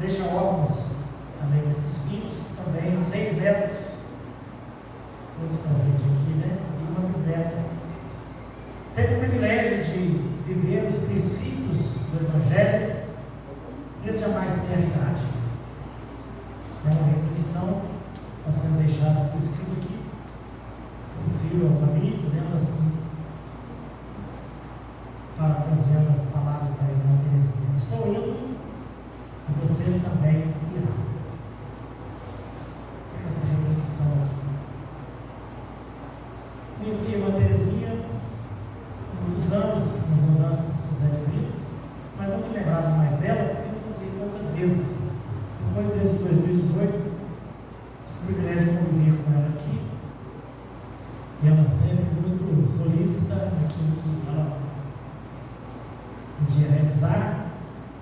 deixa entender os princípios do Evangelho desde a mais tenra idade. É uma reflexão que está sendo deixada por escrito aqui, pelo filho Alvani, dizendo assim, parafraseando as palavras da irmã Terezinha: estou indo e você também irá. Fica essa reflexão aqui. Conheci a irmã Terezinha muitos anos nas andanças de Suzé de Brito, mas não me lembrava mais dela porque eu encontrei poucas vezes. Depois, desde 2018, tive o privilégio de conviver com ela aqui, e ela sempre muito solícita naquilo que ela podia realizar.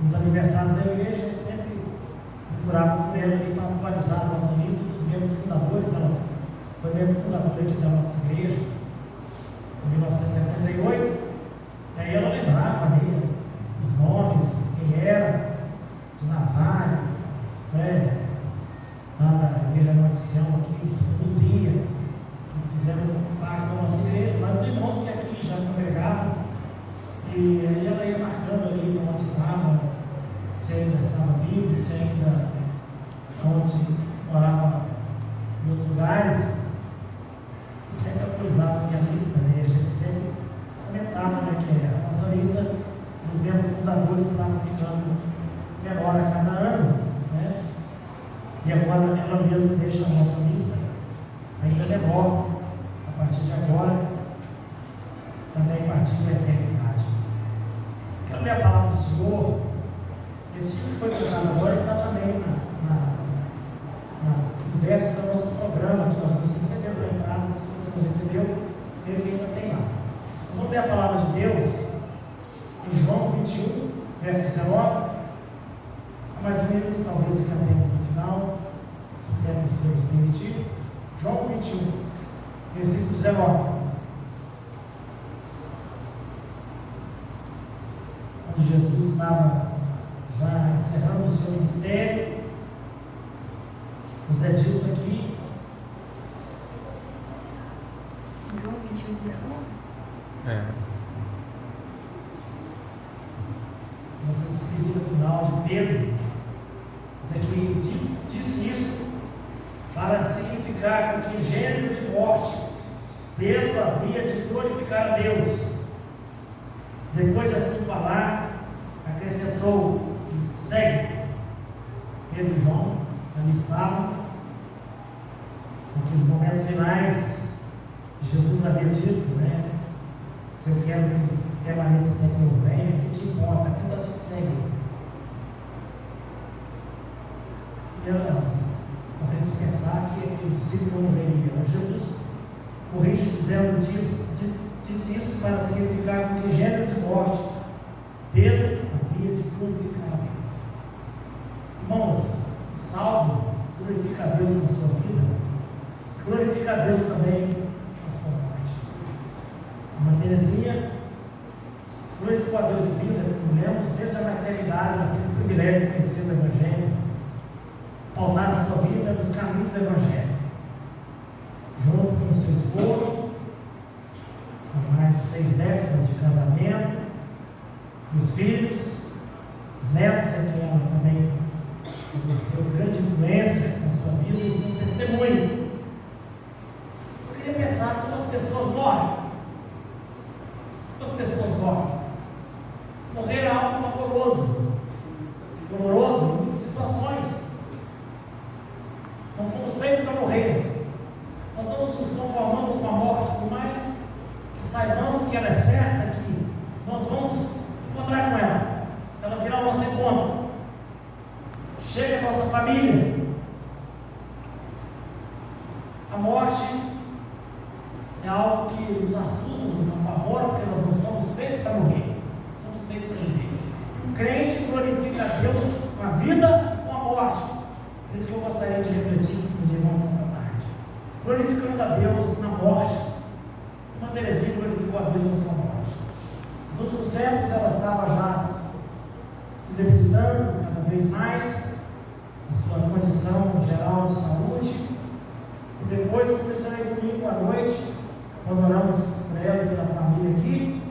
Nos aniversários da igreja, eu sempre procurava por ela ali para atualizar a nossa lista dos membros fundadores. Ela foi membro fundador aqui da nossa igreja em 1978, e aí ela lembrava ali os nomes, quem era, de Nazário, né, lá da igreja Monte Sião aqui, de Luzia, que fizeram parte da nossa igreja, mas os irmãos que aqui já congregavam, e aí ela ia marcando ali onde estava, se ainda estava vivo, se ainda onde morava em outros lugares, e sempre atualizava a minha lista, né? A gente sempre comentava, né, que a nossa lista dos membros fundadores estava ficando menor a cada ano, né? E agora ela mesma deixa a nossa lista ainda menor a partir de agora, também a partir da eternidade. Quero ler a palavra do Senhor. Esse que foi tocado agora está também no verso do nosso programa aqui, ó. Você recebeu na entrada, se você não recebeu, creio que ainda tem lá. Nós vamos ler a palavra de Deus em João 21, verso 19. Há mais um minuto, talvez fique até no final, se o tempo nos permitir. João 21, versículo 19. Onde Jesus estava já encerrando o seu ministério, nos é dito aqui, João 21, 19. nessa despedida final de Pedro, diz aqui, disse isso para significar que, em gênero de morte, Pedro havia de glorificar a Deus. Depois de assim falar, acrescentou: segue. Pedro e João ali estavam, naqueles momentos finais. Jesus havia dito, né? Se eu quero que permaneça até que eu venha, o que te importa? Quando eu te segue. E ela, a gente pensar que aquele discípulo não veria, mas Jesus corrige dizendo disse isso para significar que, gênero de morte, Pedro havia de glorificar a Deus. Irmãos, salvo, glorifica a Deus na sua vida, glorifica a Deus também na sua morte. Uma Terezinha glorificou a Deus em vida, como lemos, desde a mais tenra idade, ela teve o privilégio de conhecer o Evangelho, pautar a sua vida nos caminhos do Evangelho, junto com o seu esposo, com mais de 6 décadas de casamento, os filhos, os netos, a quem ela também exerceu grande influência na sua vida e seu testemunho. Eu queria pensar como as pessoas morrem. Como as pessoas morrem. Morrer é algo doloroso em muitas situações. Não fomos feitos para morrer. Nós não nos conformamos com a morte, por mais que saibamos que ela é certa, que nós vamos encontrar com ela. Ela virá ao nosso encontro. Chega a nossa família. A morte é algo que nos assusta, nos apavora, porque nós não somos feitos para morrer. Somos feitos para viver. O crente glorifica a Deus com a vida e com a morte. Por isso que eu gostaria de refletir com os irmãos nessa tarde. Glorificando a Deus na morte. Uma Terezinha glorificou a Deus na sua morte. Nos últimos tempos ela estava já se debilitando cada vez mais a sua condição geral de saúde. E depois eu comecei a ir domingo à noite, quando oramos por ela e pela família aqui.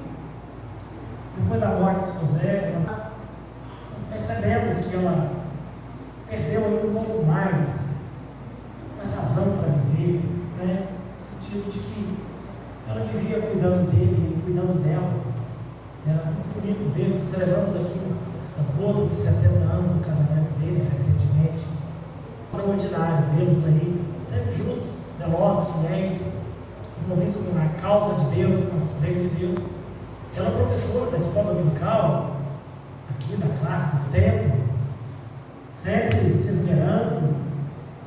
depois da morte de José, nós percebemos que ela perdeu ainda um pouco mais a razão para viver, né? No sentido de que ela vivia cuidando dele, cuidando dela. Era muito bonito ver, celebramos aqui as bodas de 60 anos do casamento deles recentemente. É extraordinário vê-los aí, sempre juntos, zelosos, fiéis, envolvidos com a causa de Deus, com o reino de Deus. Ela é professora da escola dominical, aqui na classe do templo, sempre se esmerando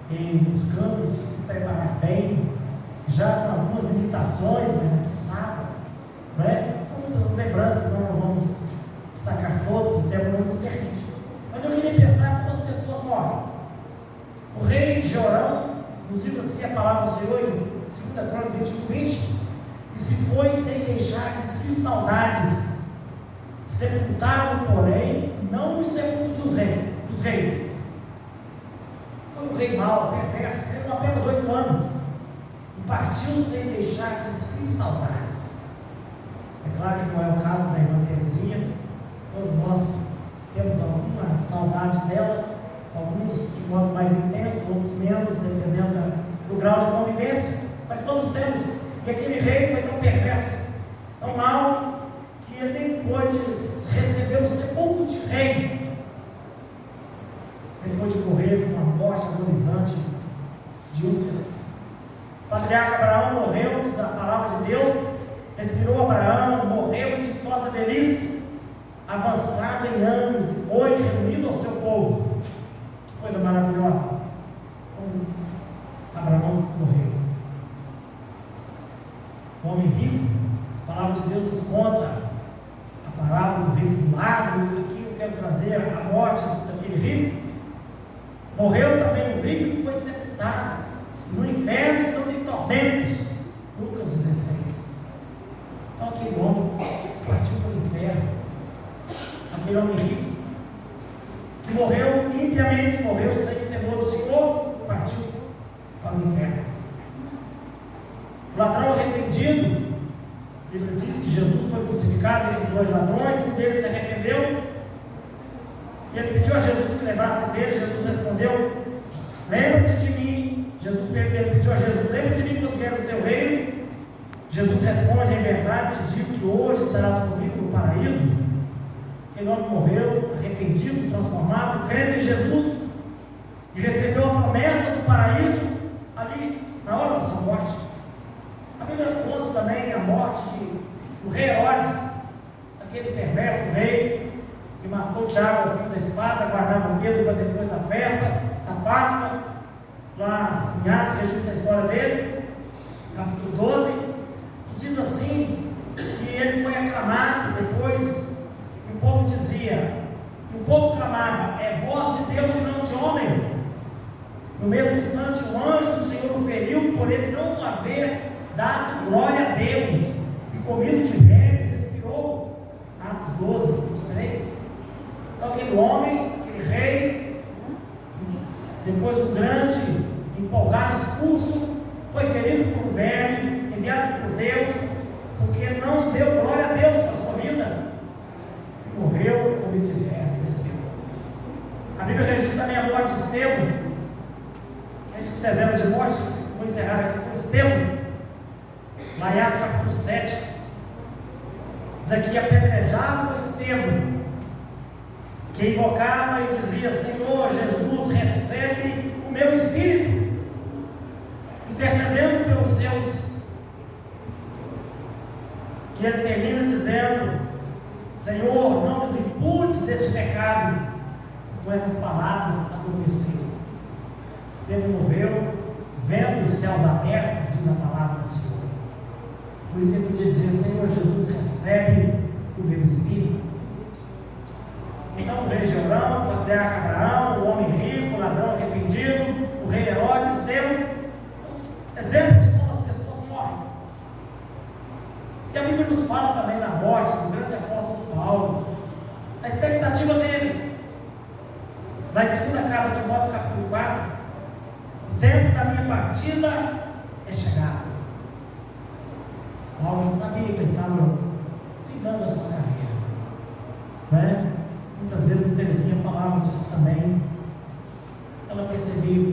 e buscando se preparar bem, já com algumas limitações, mas aqui estava, não é? São muitas as lembranças, não vamos destacar todas, o tempo não nos permite. Mas eu queria pensar como as pessoas morrem. O rei Jorão, nos diz assim a palavra do Senhor em 2 Crônicas 21:20, e se foi sem deixar de si saudades, sepultaram, porém, não os sepultos dos reis. Foi um rei mau, perverso, teve apenas 8 anos, e partiu sem deixar de si saudades. É claro que não é o caso da irmã Terezinha, todos nós temos alguma saudade dela, alguns de modo mais intenso, outros menos, dependendo do grau de convivência, mas todos temos. E aquele rei foi tão perverso, tão mau, que ele nem pôde receber o sepulcro de rei, depois de morrer com uma morte agonizante de úlceras. O patriarca Abraão morreu, diz a palavra de Deus, expirou Abraão, morreu em ditosa velhice, avançado em anos, e foi reunido ao seu povo. Que coisa maravilhosa! Como Abraão morreu. O homem rico, a palavra de Deus nos conta a parábola do rico do Lázaro. Aqui eu quero trazer a morte daquele rico. Morreu também o rico e foi sepultado no inferno, estando em tormentos. Lucas 16. Então aquele homem partiu para o inferno. Aquele homem rico, que morreu impiamente, morreu sem o temor do Senhor, partiu para o inferno. O ladrão arrependido, ele diz que Jesus foi crucificado entre 2 ladrões, um deles se arrependeu, e ele pediu a Jesus que lembrasse dele. Jesus respondeu: lembra-te de mim. Ele pediu a Jesus: lembra-te de mim quando vieres o teu reino. Jesus responde: em verdade te digo que hoje estarás comigo no paraíso. Aquele homem morreu arrependido, transformado, crendo em Jesus, e recebeu a promessa do paraíso ali na hora da sua morte. A Bíblia conta também a morte do rei Herodes, aquele perverso rei que matou Tiago ao fim da espada, guardava Pedro para depois da festa da Páscoa. Lá em Atos registra a história dele, capítulo 12, nos diz assim, que ele foi aclamado depois, e o povo dizia, e o povo clamava: é voz de Deus e não de homem. No mesmo instante o anjo do Senhor o feriu, por ele não haver dado glória a Deus, e comido de vermes expirou. Atos 12, 23. Então aquele homem, aquele rei, depois de um grande, empolgado discurso, foi ferido por um verme, enviado por Deus, porque não deu glória a Deus para a sua vida, e morreu comido de vermes, expirou. A Bíblia registra também a morte de Estevão, registra dezenas de mortes. Vou encerrar aqui com Estevão. Lá em Atos capítulo 7, diz aqui: apedrejavam Estevão, que invocava e dizia: Senhor Jesus, recebe o meu espírito, intercedendo pelos seus. Que ele termina dizendo: Senhor, não nos imputes este pecado. Com essas palavras adormecido. Estevão morreu vendo os céus abertos, diz a palavra do Senhor. Por isso ele podia dizer: Senhor Jesus, recebe o meu espírito. Então o rei Jorão, o patriarca Abraão, o homem rico, o ladrão arrependido, o rei Herodes, Estevão, são exemplos de como as pessoas morrem. E a Bíblia nos fala também da morte do grande apóstolo Paulo, a expectativa dele. Na segunda carta de Timóteo, capítulo 4, o tempo da minha partida é chegado. Paulo já sabia que ele estava findando a sua carreira.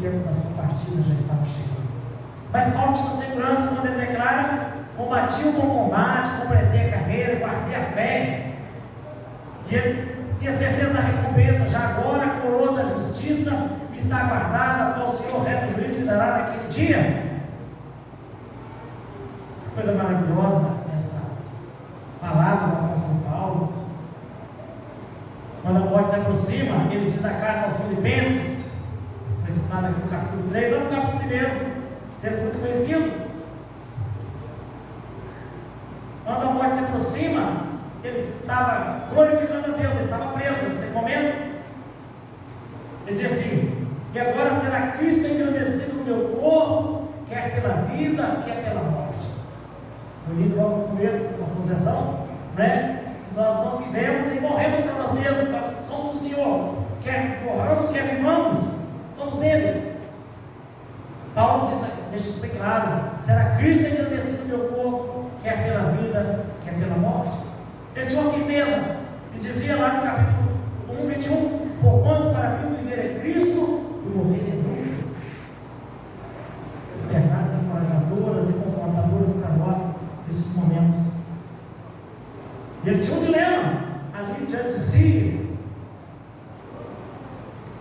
tempo da sua partida já estava chegando. Mas Paulo tinha segurança quando ele declara: combati o bom combate, completei a carreira, guardei a fé. E ele tinha certeza da recompensa. Já agora a coroa da justiça me está aguardada, a qual o Senhor reto juiz me dará naquele dia. Que coisa maravilhosa essa palavra do apóstolo Paulo. Quando a morte se aproxima, ele diz na carta aos Filipenses, foi citado aqui no capítulo 3, lá no capítulo 1, texto muito conhecido. Quando a morte se aproxima, ele estava glorificando a Deus, ele estava preso naquele momento. Ele dizia assim: e agora será Cristo engrandecido no meu corpo, quer pela vida, quer pela morte. Foi lido logo no começo do pastor Zezão, né? Que nós não vivemos e morremos para nós mesmos, nós somos o Senhor. Quer morramos, quer vivamos, somos dele. Paulo deixa isso bem claro: será Cristo engrandecido no meu corpo, quer pela vida, quer pela morte. Ele tinha uma firmeza, e dizia lá no capítulo 1, 21, porquanto para mim o viver é Cristo e o morrer é lucro. São verdades encorajadoras e confortadoras para nós nesses momentos. E ele tinha um dilema ali diante de si.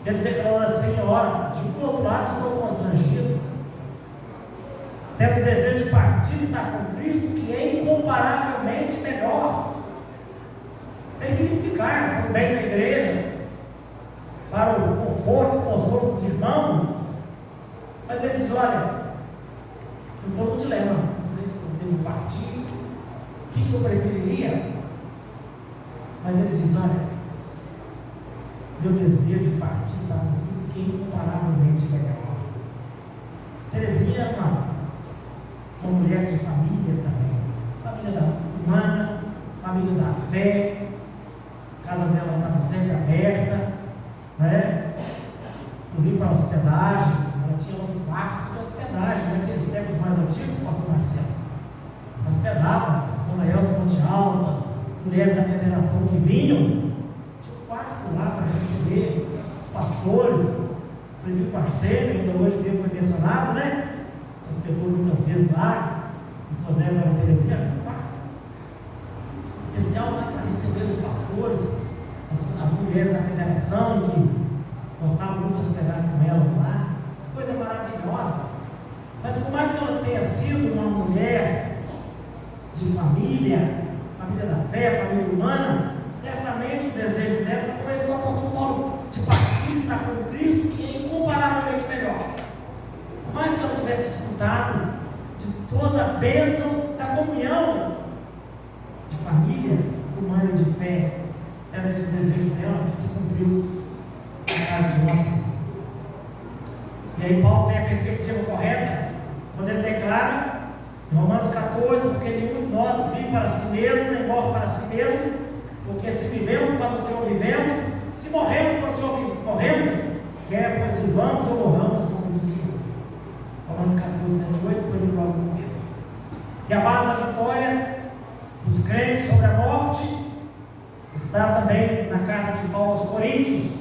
Ele declarou assim: ora, de um outro lado estou constrangido, tendo o desejo de partir e estar com Cristo, que é incomparavelmente melhor. Ele queria ficar para o bem da igreja, para o conforto e consolo dos irmãos, mas ele diz: olha, eu estou no dilema, não sei se eu devo partir, o que eu preferiria. Mas ele diz: olha, meu desejo de partir está com Cristo, que é incomparavelmente melhor. Terezinha era uma mulher de família também, família humana, família da fé. A casa dela estava sempre aberta, né? Inclusive para hospedagem. Ela tinha um quarto de hospedagem, naqueles tempos mais antigos, pastor Marcelo. Hospedava Dona Elsa Monte Alto, as mulheres da federação que vinham, tinha um quarto lá para receber os pastores, o presídio Marcelo, ainda hoje mesmo foi mencionado, né? Se hospedou muitas vezes lá, o Sr. Zé da Terezinha, um quarto especial lá para receber os pastores, as mulheres da federação que gostavam muito de hospedar com ela lá. Coisa maravilhosa. Mas por mais que ela tenha sido uma mulher de família, família da fé, família humana, certamente o desejo dela, como esse o apóstolo Paulo, de partir e estar com Cristo, que é incomparavelmente melhor. Por mais que ela tivesse desfrutado de toda a bênção da comunhão de família humana e de fé, era esse o desejo dela que se cumpriu na cara de ontem. E aí Paulo tem a perspectiva correta quando ele declara em Romanos 14: porque nenhum de nós vive para si mesmo, nem morre para si mesmo, porque se vivemos para o Senhor vivemos, se morremos para o Senhor morremos, quer pois vivamos ou morramos, somos do Senhor. Romanos 14, 7, 8, foi lido logo no começo. E a base da vitória dos crentes sobre a morte está também na carta de Paulo aos Coríntios.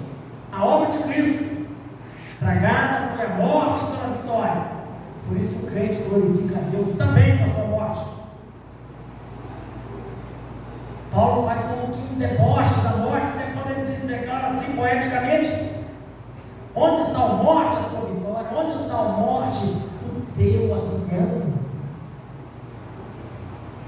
A obra de Cristo tragada foi a morte pela vitória. Por isso que o crente glorifica a Deus também com a sua morte. Paulo faz como que um deboche da morte, até quando ele declara assim poeticamente: onde está a morte, a tua vitória? Onde está a morte, o teu aguilhão?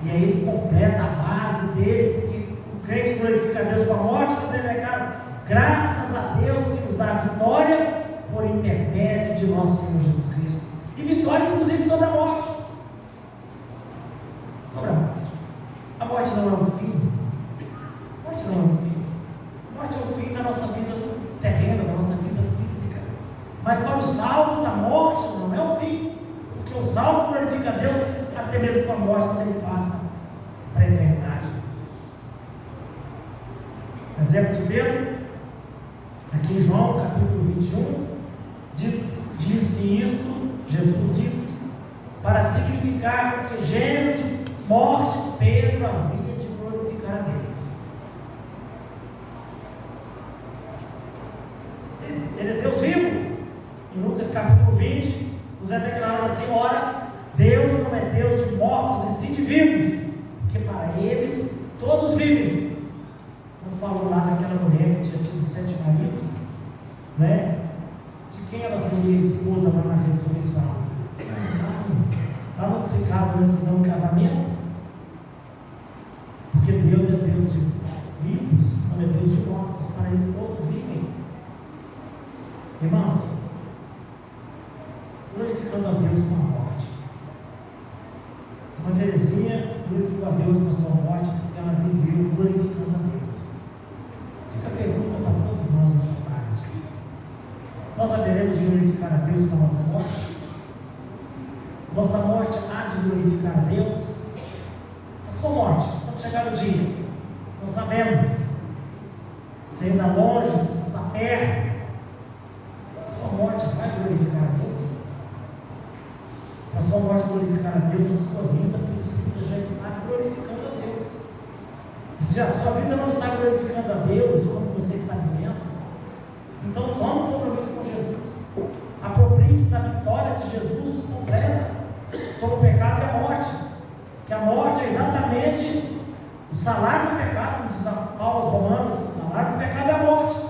E aí ele completa a base dele, porque o crente glorifica a Deus com a morte, quando ele declara: graças a Deus que nos dá a vitória por intermédio de nosso Senhor Jesus Cristo. E vitória inclusive sobre a morte. Sobre a morte. A morte não é um fim. A morte não é um fim. A morte é o fim da nossa vida terrena, da nossa vida física. Mas para os salvos a morte não é o fim. Porque o salvo glorifica a Deus até mesmo com a morte, quando ele passa para a eternidade. Exemplo de Pedro, aqui em João capítulo 21, disse isto, Jesus disse, para significar que gênero de morte Pedro havia de glorificar a Deus. Ele é Deus vivo. Em Lucas capítulo 20, nos é declarado assim: ora, Deus não é Deus de mortos e sim de vivos, porque para eles todos vivem. Quando falou lá daquela mulher que tinha tido 7 maridos, né? De quem ela seria esposa lá na ressurreição? Lá não se casa, não se dá um casamento, porque Deus é Deus de vivos, não é Deus de mortos, para ele todos vivem. Irmãos, glorificando a Deus com a morte. Uma Teresinha glorificou a Deus com a sua morte, porque ela viveu glorificando a Deus. Fica a pergunta para todos nós nessa tarde: nós haveremos de glorificar a Deus com a nossa morte? Nossa morte há de glorificar a Deus? A sua morte, quando chegar o dia, não sabemos se ainda longe, se está perto. A sua morte vai glorificar a Deus? A sua morte glorificar a Deus, a sua vida precisa já estar glorificando a Deus. E se a sua vida não está glorificando a Deus, como você está vivendo, então tome um compromisso com Jesus. Aproprie-se da vitória de Jesus completa sobre o pecado e a morte. Que a morte é exatamente o salário do pecado, como diz Paulo aos Romanos: o salário do pecado é a morte.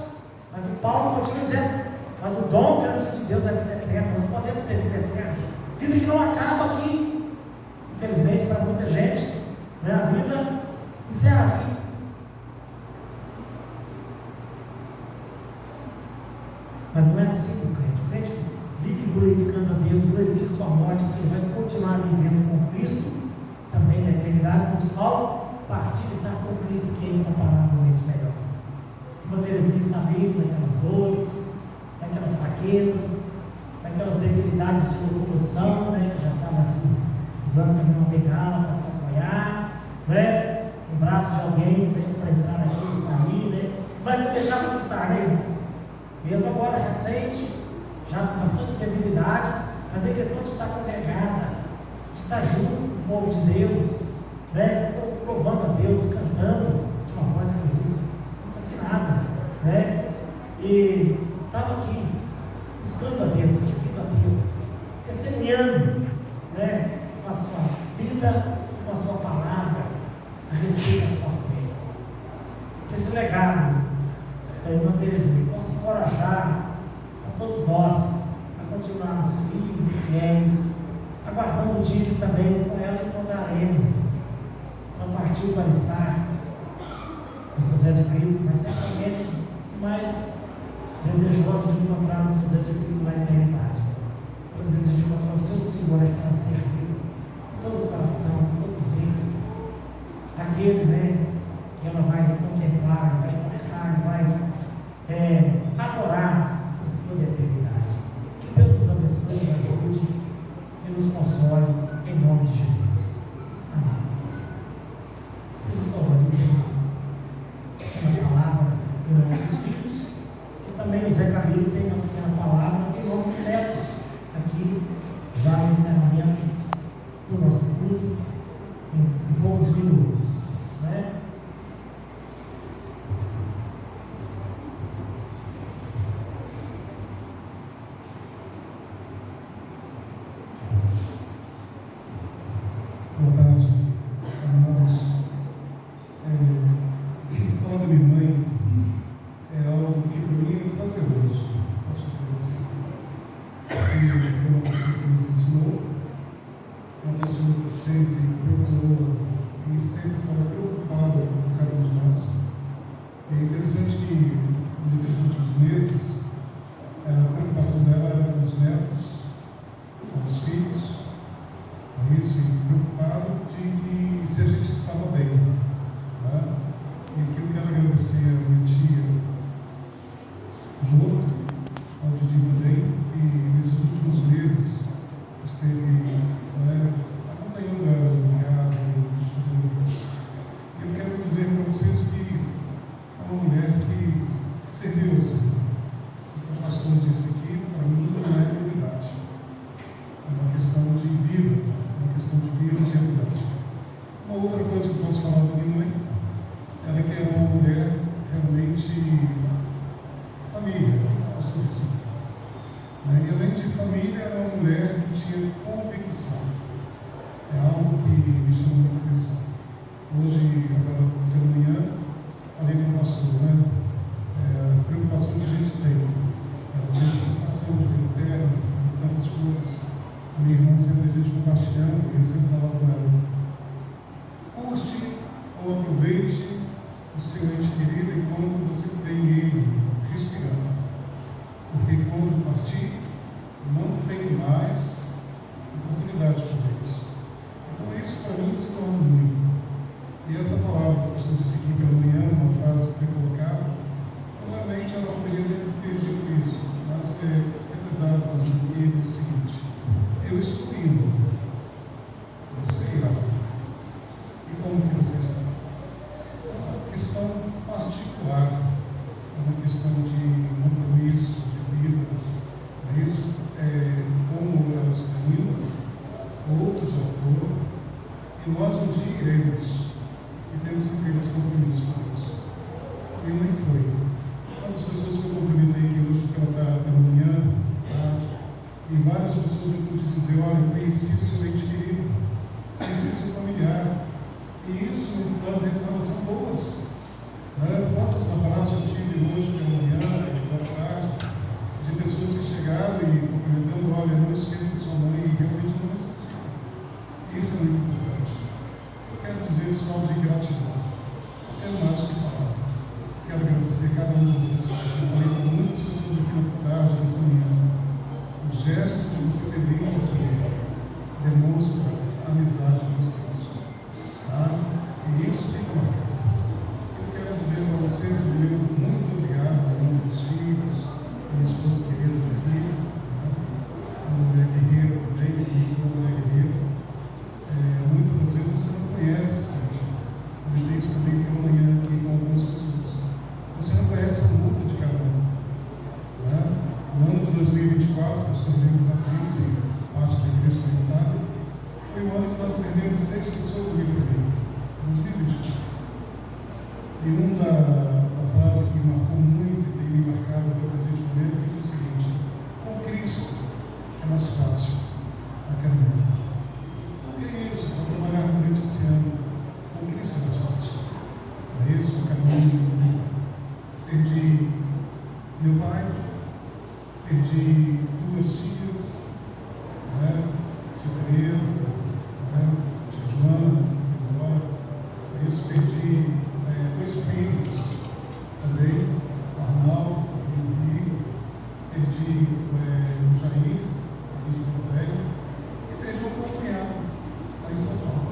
Mas o Paulo continua dizendo: mas o dom gratuito de Deus é a vida eterna. Nós podemos ter vida eterna, vida que não acaba aqui. Infelizmente, para muita gente, né, a vida encerra aqui. Mas não é assim o crente. O crente vive glorificando a Deus, glorifica com a morte, porque ele vai continuar vivendo com Cristo também na eternidade, como diz Paulo: partir de estar com Cristo, que é incomparavelmente melhor. Uma Teresinha está livre daquelas dores, daquelas fraquezas, daquelas debilidades de locomoção, né, que já estava assim, usando também uma bengala para se apoiar, né, o braço de alguém sempre para entrar aqui e sair, né, mas não deixava de estar, né, irmãos? Mesmo agora recente, já com bastante debilidade, fazer questão de estar congregada, de estar junto com o povo de Deus, né, louvando a Deus, cantando, de uma voz inclusive muito afinada, né, e estava aqui, buscando a Deus, servindo a Deus, testemunhando, né, com a sua vida, com a sua palavra, a respeito da sua fé. Que esse legado da irmã Teresinha possa encorajar a todos nós a continuarmos firmes e fiéis, aguardando o dia que também com ela encontraremos. Ela partiu para estar no São José de Cristo, mas certamente mais desejosa de encontrar o São José de Cristo na eternidade. Ela deseja encontrar o seu Senhor, que ela serviu com todo o coração, com todo o zelo, aquele, né, que ela vai contemplar, vai tocar, vai adorar por toda a eternidade. Que Deus nos abençoe, nos ajude e nos console, em nome de Jesus. Amém. Deus nos abençoe. Uma palavra em nome dos filhos, e também o Zé Camilo tem uma pequena palavra em nome dos netos, aqui já no encerramento do nosso culto, em poucos minutos, né? Boa tarde, amados. Falar da minha mãe é algo que para mim é prazeroso, posso dizer assim. E foi uma pessoa que nos ensinou E além de família, era uma mulher que tinha convicção. É algo que me chamou muita atenção. Hoje, agora pela manhã, falei com o pastor, a preocupação que a gente tem. A preocupação de vida eterna, de tantas coisas. A minha irmã sempre a gente compartilhando, e eu sempre falava com ela: curte ou aproveite o seu ente querido enquanto você tem ele respirando. Porque quando partir, não tem mais oportunidade de fazer isso. Então isso para mim se torna muito. E essa palavra que o pastor disse aqui pela manhã, uma frase que foi colocada, provavelmente ela poderia ter dito isso, mas é pesado, mas ele diz o seguinte: eu estou indo, você irá. E como que você está? É uma questão particular, é uma questão de compromisso, de vida. Isso é como elas estão indo, outros já foram, e nós um dia iremos, e temos que ter esse compromisso com isso. E nem foi. Uma das pessoas que eu cumprimentei aqui hoje pela manhã, tarde, e várias pessoas eu pude dizer: olha, eu conheci o seu ente querido, conheci o seu familiar, e isso nos traz recordações boas. Quantos abraços eu tive hoje pela manhã e pela tarde, de pessoas que chegaram e cumprimentando: olha, não esqueça de sua mãe, e realmente não esqueci. Isso é muito importante. Eu quero dizer só de gratidão. Não tenho mais o que falar. Quero agradecer a cada um de vocês. Eu falei com muitas pessoas aqui nessa tarde, nessa manhã. O gesto de você ter vindo aqui demonstra a amizade que nós temos. E isso fica marcado. Eu quero dizer para vocês, meu muito obrigado ao nome dos filhos, minha esposa querida aqui, uma mulher guerreira também, uma mulher guerreira. Muitas das vezes você não conhece, eu dei isso também pela manhã aqui com algumas pessoas. Você não conhece a luta de cada um. No ano de 2024, o pastor James disse, parte da igreja também sabe, foi o ano que nós perdemos 6 pessoas do Rio, 2024. E uma da frase que marcou muito e tem me marcado até o presente momento diz o seguinte: com Cristo é mais fácil a caminhar. O que é isso? Para trabalhar durante esse ano, com Cristo é mais fácil. É isso o caminho. Perdi meu pai, perdi 2 filhas, tia Tereza, tia Joana, que foi embora. É isso, perdi 2 filhos também, o Arnaldo, o Rio, perdi o Jair, o Luiz Velho, e perdi o meu cunhado, lá em São Paulo,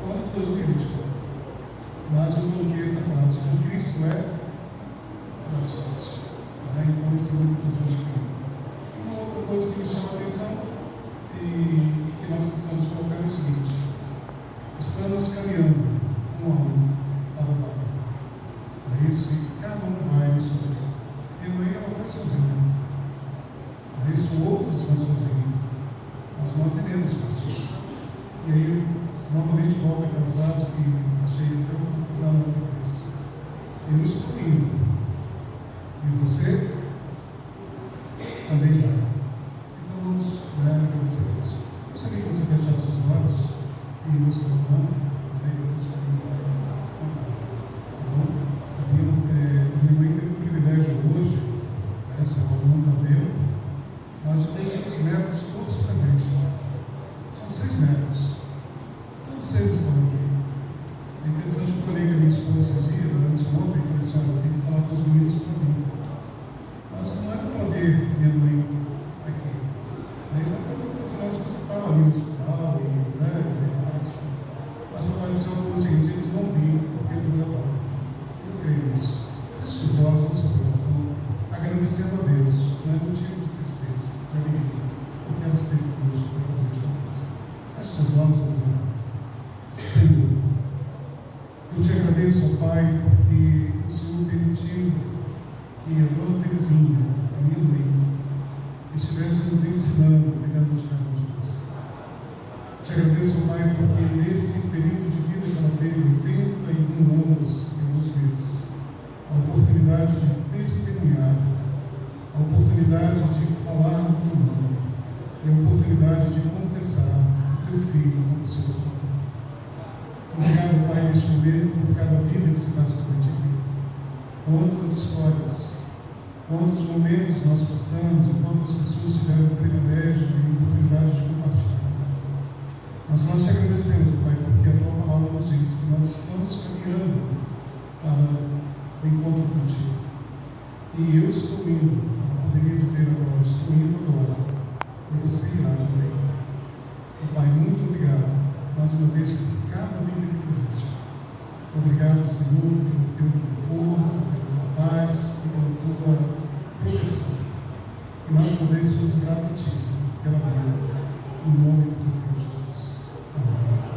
no ano de 2024. Mas eu coloquei essa frase: com Cristo é mais fácil. Então isso é muito importante para mim. Uma outra coisa que me chama a atenção e que nós precisamos colocar é o seguinte: estamos caminhando um a um para o Pai. É isso, e cada um vai no seu dia. Minha mãe, ela foi sozinha. É isso, outros vão sozinhos. Mas nós iremos partir. E aí, novamente, volta aquela frase que achei até usar na outra vez: eu estou indo. E você também vai. Então vamos agradecer a Deus. Eu gostaria que você fechasse os olhos e nos tornando, minha mãe teve o privilégio hoje, se ela não está vendo, mas de ter seus netos todos presentes lá. São 6 netos. Todos 6 estão aqui. É interessante que eu falei com a minha esposa esses dias, antes de ontem, que disse: olha, eu tenho que falar com os meninos para mim. Mas não era para ver minha mãe aqui. Isso é para oportunidade de você estar ali no hospital mas o Pai do Céu falou o seguinte: eles vão vir porque eu vou levar. Eu creio nisso. Feche os olhos, vamos fazer oração, agradecendo a Deus, não é motivo de tristeza, de alegria, porque ela esteve conosco para fazer de novo. Feche seus olhos, vamos orar. Senhor, eu te agradeço, ó Pai, porque o Senhor permitiu que a dona Terezinha, a minha mãe, estivesse nos ensinando, cuidando de cada um de nós. Te agradeço, ó Pai, porque nesse período de vida que ela teve, 81 anos e 2 meses, a oportunidade de testemunhar, a oportunidade de falar do oportunidade de confessar o teu filho como seu Salvador. Obrigado, Pai, neste momento, por cada vida que se faz presente aqui. Quantas histórias, quantos momentos nós passamos e quantas pessoas tiveram o privilégio e a oportunidade de compartilhar. Mas nós te agradecemos, Pai, porque a tua palavra nos diz que nós estamos caminhando para o encontro contigo. E eu estou indo, eu poderia dizer agora, estou indo agora, e você irá também. Pai, muito obrigado, mais uma vez, por cada vida que existe. Obrigado, Senhor, pelo teu conforto, pela paz e pela tua proteção. E mais uma vez somos gratíssimos pela vida, em nome do teu Filho Jesus. Amém.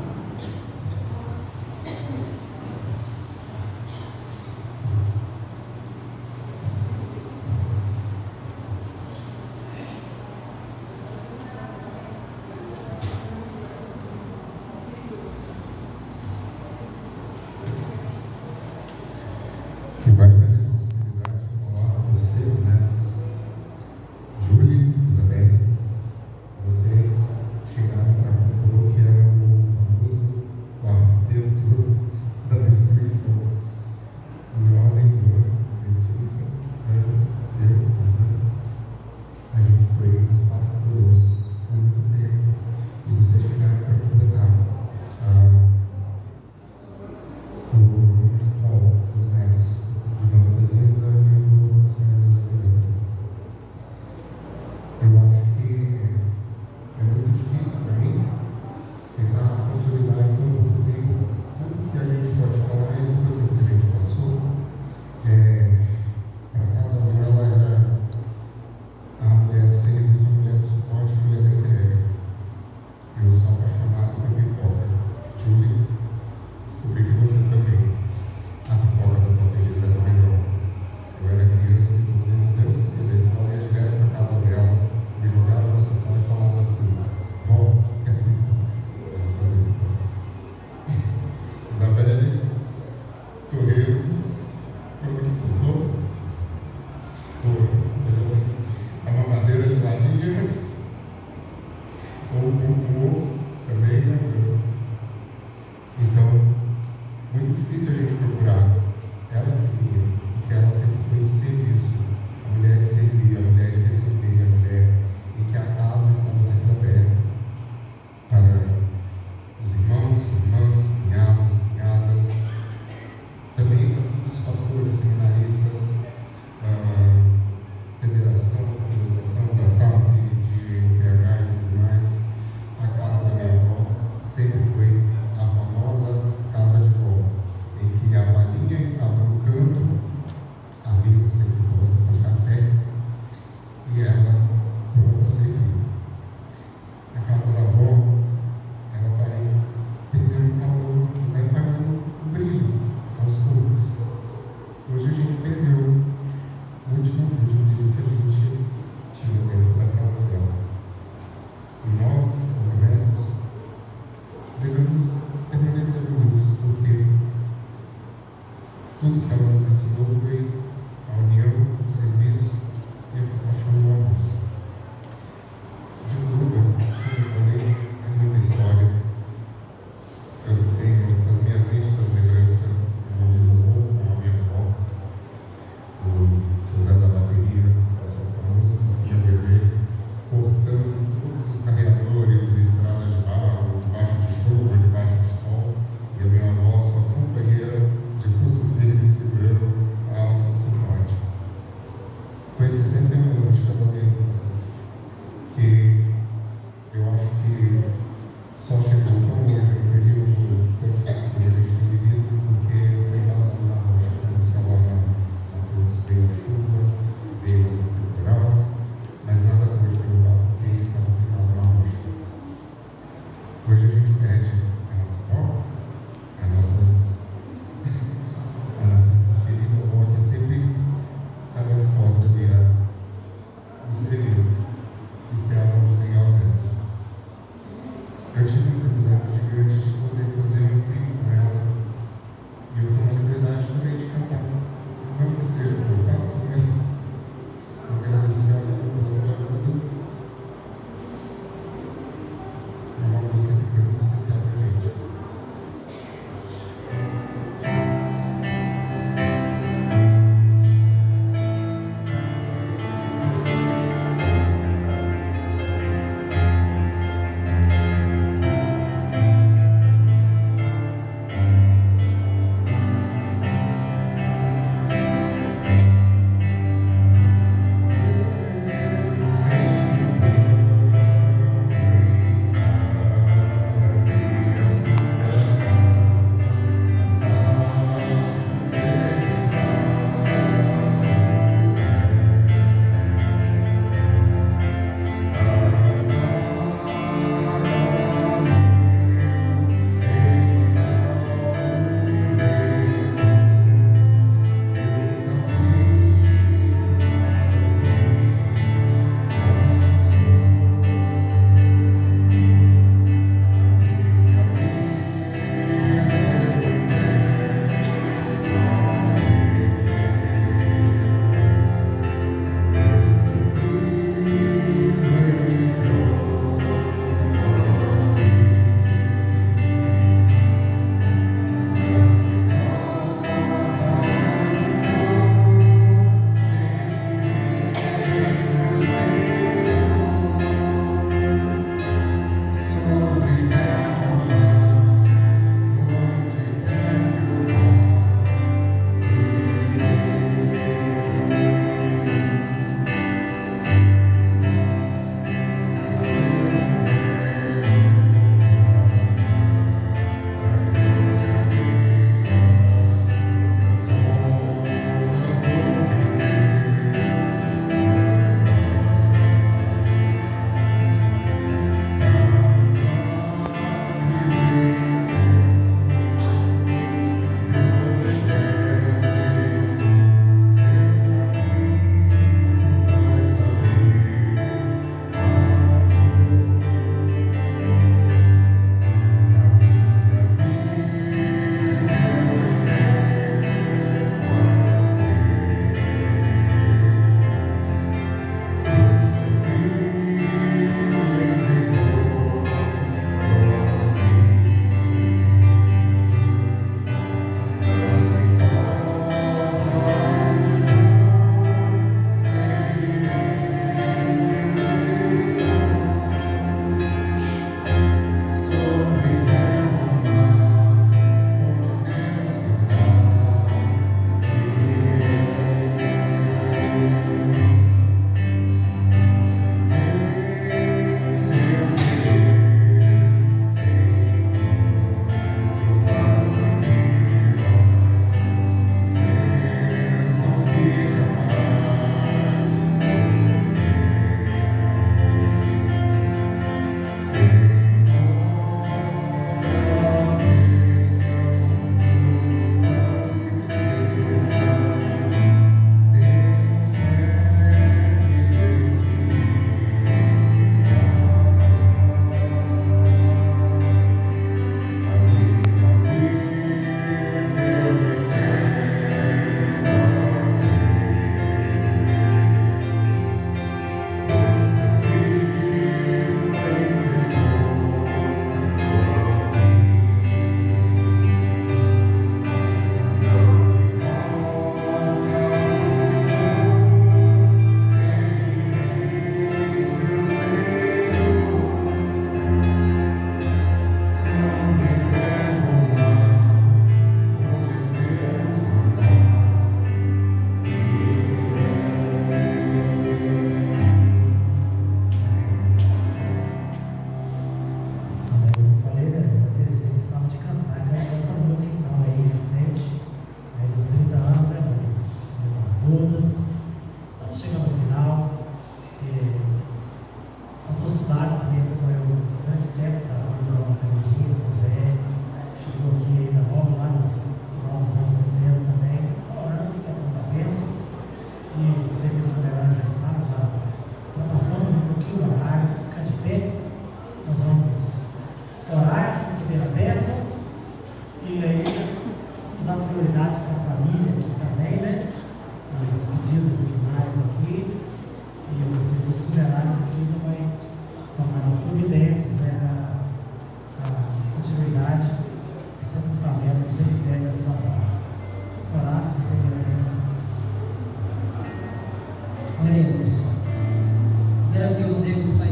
Deus, Pai